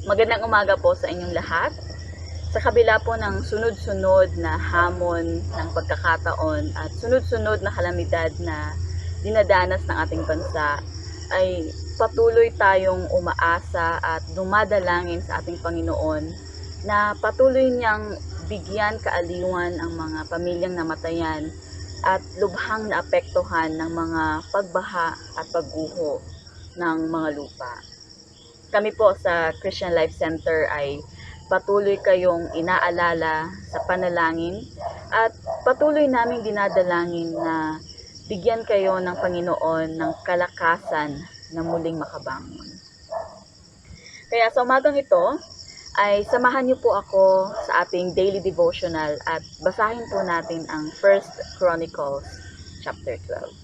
Magandang umaga po sa inyong lahat. Sa kabila po ng sunod-sunod na hamon ng pagkakataon at sunod-sunod na kalamidad na dinadanas ng ating bansa, ay patuloy tayong umaasa at dumadalangin sa ating Panginoon na patuloy niyang bigyan kaaliwan ang mga pamilyang namatayan at lubhang naapektuhan ng mga pagbaha at pagguho ng mga lupa. Kami po sa Christian Life Center ay patuloy kayong inaalala sa panalangin at patuloy naming dinadalangin na bigyan kayo ng Panginoon ng kalakasan na muling makabangon. Kaya sa umagang ito ay samahan niyo po ako sa ating daily devotional at basahin po natin ang 1 Chronicles chapter 12.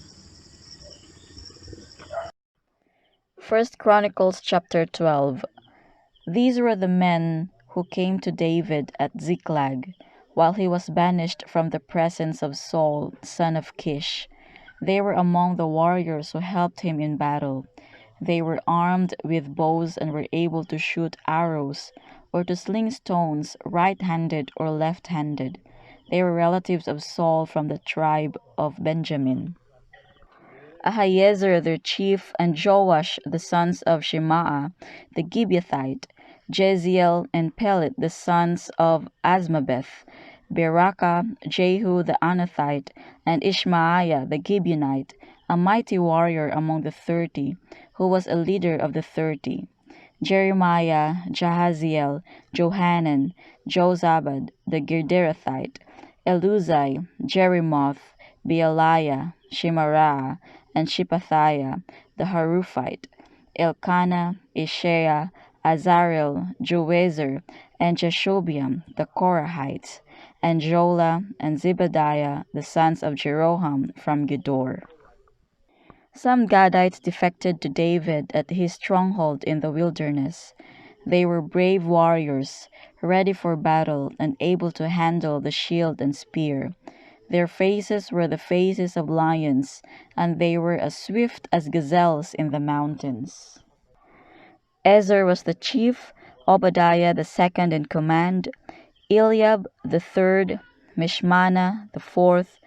1 Chronicles chapter 12. These were the men who came to David at Ziklag, while he was banished from the presence of Saul, son of Kish. They were among the warriors who helped him in battle. They were armed with bows and were able to shoot arrows or to sling stones, right-handed or left-handed. They were relatives of Saul from the tribe of Benjamin. Ahiezer their chief, and Joash the sons of Shemaah the Gibeathite, Jeziel and Pelet the sons of Asmaveth, Berakah, Jehu the Anathite, and Ishmaiah the Gibeonite, a mighty warrior among the 30, who was a leader of the 30. Jeremiah, Jahaziel, Johanan, Jozabad the Gederathite, Eluzai, Jerimoth, Bealiah, Shemariah, and Shephathiah the Haruphite, Elkanah, Ishaiah, Azarel, Joezer, and Jashobeam the Korahites, and Jola and Zebadiah the sons of Jeroham from Gedor. Some Gadites defected to David at his stronghold in the wilderness. They were brave warriors, ready for battle and able to handle the shield and spear. Their faces were the faces of lions, and they were as swift as gazelles in the mountains. Ezer was the chief, Obadiah the second in command, Eliab the third, Mishmana the fourth,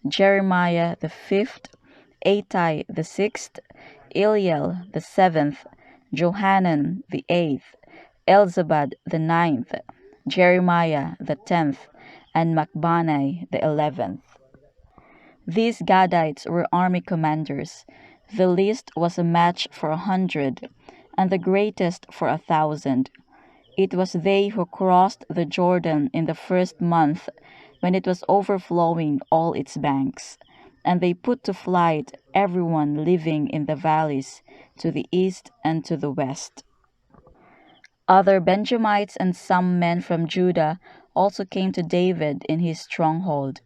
Jeremiah the fifth, Atai the sixth, Eliel the seventh, Johanan the eighth, Elzabad the ninth, Jeremiah the 10th, and Macbanai the 11th. These Gadites were army commanders. The least was a match for 100, and the greatest for 1,000. It was they who crossed the Jordan in the first month, when it was overflowing all its banks, and they put to flight everyone living in the valleys, to the east and to the west. Other Benjamites and some men from Judah also came to David in his stronghold.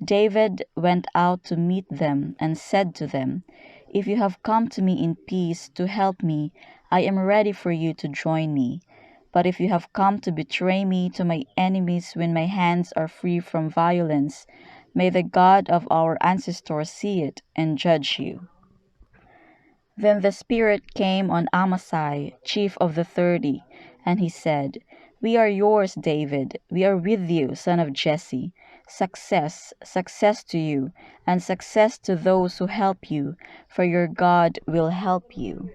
David went out to meet them and said to them, "If you have come to me in peace to help me, I am ready for you to join me. But if you have come to betray me to my enemies when my hands are free from violence, may the God of our ancestors see it and judge you." Then the Spirit came on Amasai, chief of the 30, and he said, "We are yours, David. We are with you, son of Jesse. Success, success to you, and success to those who help you, for your God will help you."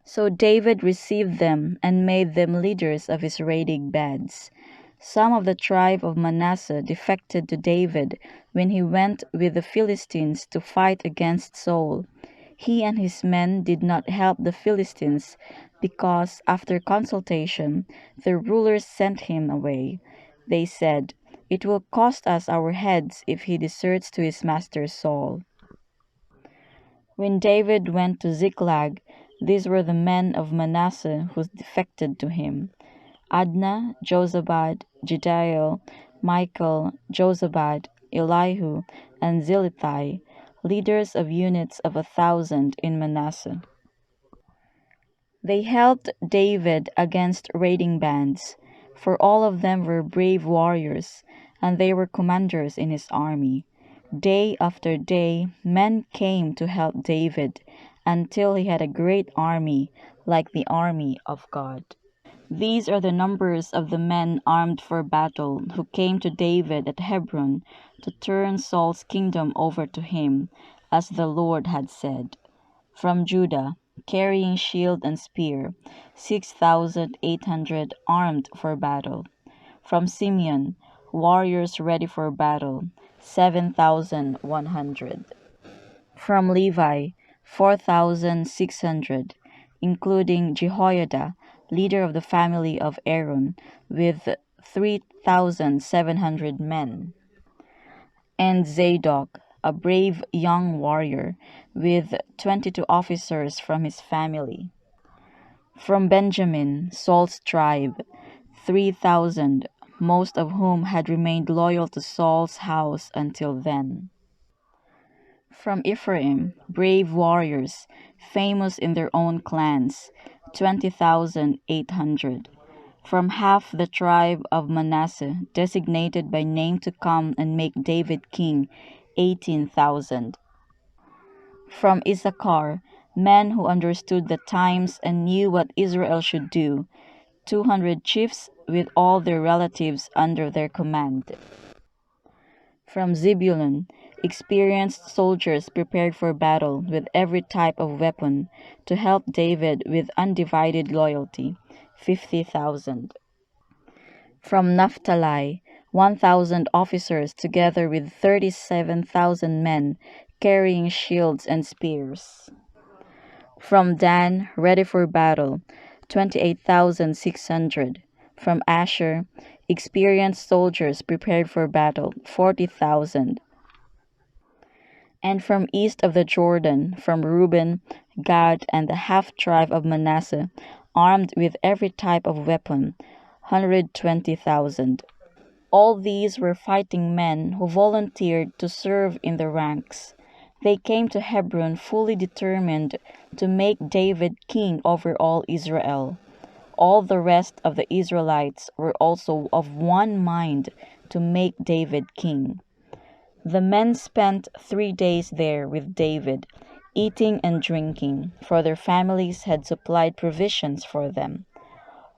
So David received them and made them leaders of his raiding bands. Some of the tribe of Manasseh defected to David when he went with the Philistines to fight against Saul. He and his men did not help the Philistines because, after consultation, the rulers sent him away. They said, "It will cost us our heads if he deserts to his master Saul." When David went to Ziklag, these were the men of Manasseh who defected to him: Adnah, Jozabad, Jediel, Michael, Jozabad, Elihu, and Zilithai, leaders of units of 1,000 in Manasseh. They helped David against raiding bands, for all of them were brave warriors, and they were commanders in his army. Day after day, men came to help David, until he had a great army, like the army of God. These are the numbers of the men armed for battle who came to David at Hebron to turn Saul's kingdom over to him, as the Lord had said. From Judah, carrying shield and spear, 6,800 armed for battle. From Simeon, warriors ready for battle, 7,100. From Levi, 4,600, including Jehoiada, leader of the family of Aaron, with 3,700 men, and Zadok, a brave young warrior, with 22 officers from his family. From Benjamin, Saul's tribe, 3,000, most of whom had remained loyal to Saul's house until then. From Ephraim, brave warriors, famous in their own clans, 20,800. From half the tribe of Manasseh, designated by name to come and make David king, 18,000. From Issachar, men who understood the times and knew what Israel should do, 200 chiefs with all their relatives under their command. From Zebulun, experienced soldiers prepared for battle with every type of weapon to help David with undivided loyalty, 50,000. From Naphtali, 1,000 officers together with 37,000 men carrying shields and spears. From Dan, ready for battle, 28,600. From Asher, experienced soldiers prepared for battle, 40,000. And from east of the Jordan, from Reuben, Gad, and the half-tribe of Manasseh, armed with every type of weapon, 120,000. All these were fighting men who volunteered to serve in the ranks. They came to Hebron fully determined to make David king over all Israel. All the rest of the Israelites were also of one mind to make David king. The men spent 3 days there with David, eating and drinking, for their families had supplied provisions for them.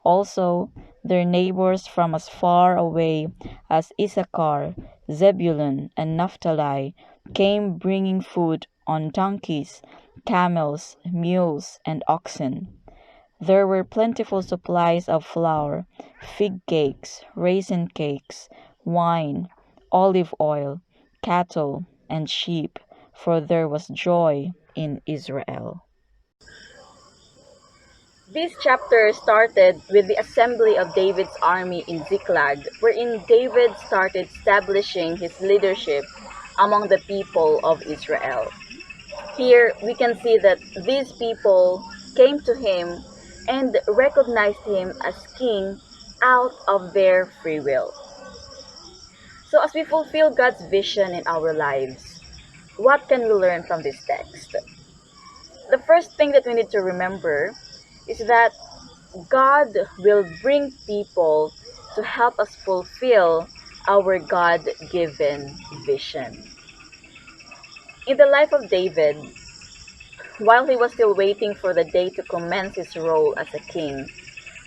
Also, their neighbors from as far away as Issachar, Zebulun, and Naphtali came bringing food on donkeys, camels, mules, and oxen. There were plentiful supplies of flour, fig cakes, raisin cakes, wine, olive oil, cattle, and sheep, for there was joy in Israel. This chapter started with the assembly of David's army in Ziklag, wherein David started establishing his leadership among the people of Israel. Here we can see that these people came to him and recognized him as king out of their free will. So as we fulfill God's vision in our lives, what can we learn from this text? The first thing that we need to remember is that God will bring people to help us fulfill our God-given vision. In the life of David, while he was still waiting for the day to commence his role as a king,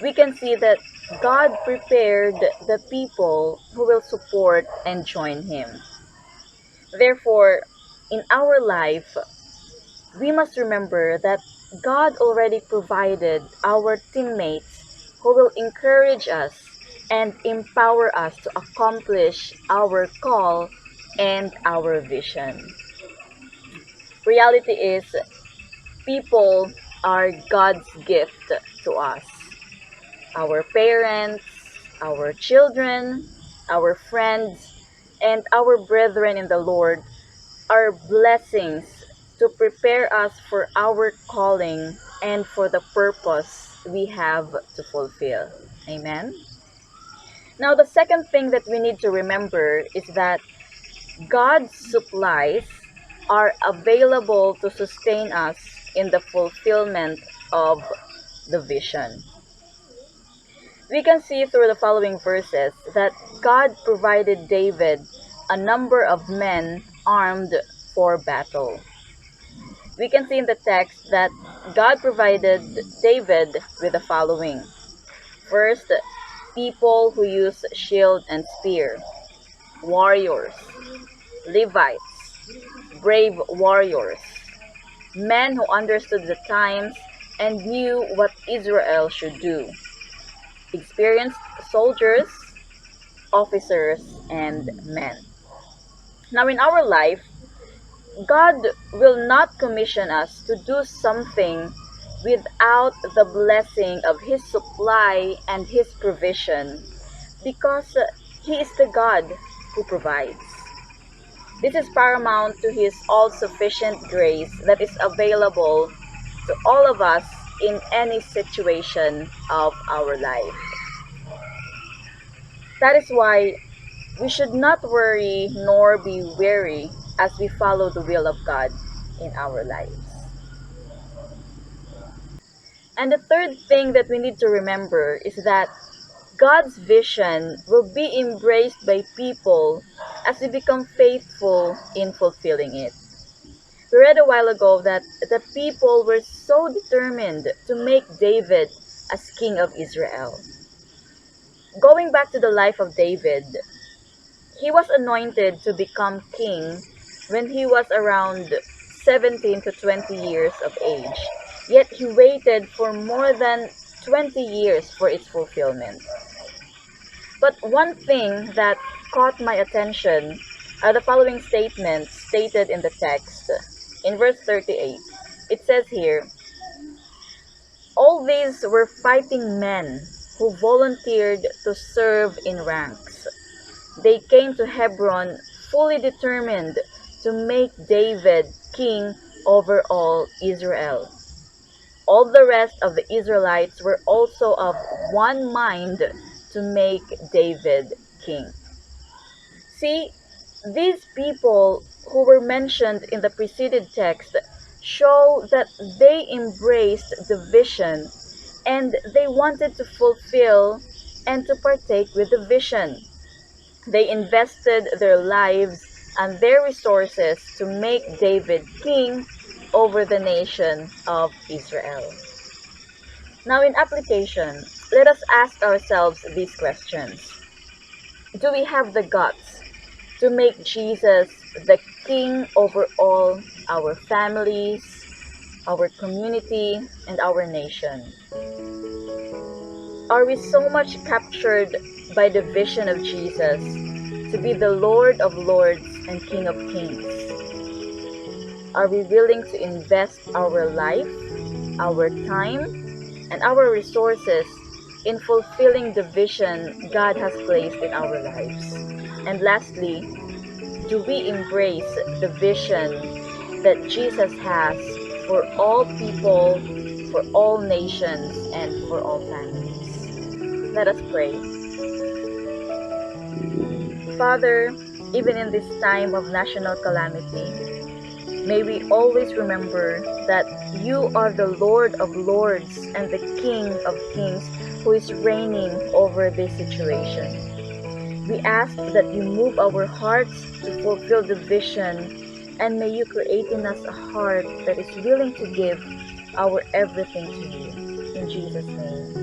we can see that God prepared the people who will support and join him. Therefore, in our life, we must remember that God already provided our teammates who will encourage us and empower us to accomplish our call and our vision. Reality is, people are God's gift to us. Our parents, our children, our friends, and our brethren in the Lord are blessings to prepare us for our calling and for the purpose we have to fulfill. Amen? Now, the second thing that we need to remember is that God's supplies are available to sustain us in the fulfillment of the vision. We can see through the following verses that God provided David a number of men armed for battle. We can see in the text that God provided David with the following: First, people who use shield and spear, warriors, Levites, brave warriors, men who understood the times and knew what Israel should do, experienced soldiers, officers, and men. Now, in our life, God will not commission us to do something without the blessing of His supply and His provision because He is the God who provides. This is paramount to His all sufficient grace that is available to all of us in any situation of our life. That is why we should not worry nor be weary as we follow the will of God in our lives. And the third thing that we need to remember is that God's vision will be embraced by people as we become faithful in fulfilling it. We read a while ago that the people were so determined to make David as king of Israel. Going back to the life of David, he was anointed to become king when he was around 17 to 20 years of age. Yet he waited for more than 20 years for its fulfillment. But one thing that caught my attention are the following statements stated in the text. In verse 38, it says here, all these were fighting men who volunteered to serve in ranks. They came to Hebron fully determined to make David king over all Israel. All the rest of the Israelites were also of one mind to make David king. See, these people who were mentioned in the preceded text show that they embraced the vision and they wanted to fulfill and to partake with the vision. They invested their lives and their resources to make David king over the nation of Israel. Now, in application, let us ask ourselves these questions. Do we have the guts to make Jesus the king over all our families, our community, and our nation? Are we so much captured by the vision of Jesus to be the Lord of Lords and King of Kings? Are we willing to invest our life, our time, and our resources in fulfilling the vision God has placed in our lives? And lastly, do we embrace the vision that Jesus has for all people, for all nations, and for all families? Let us pray. Father, even in this time of national calamity, may we always remember that you are the Lord of Lords and the King of Kings who is reigning over this situation. We ask that you move our hearts to fulfill the vision, and may you create in us a heart that is willing to give our everything to you. In Jesus' name.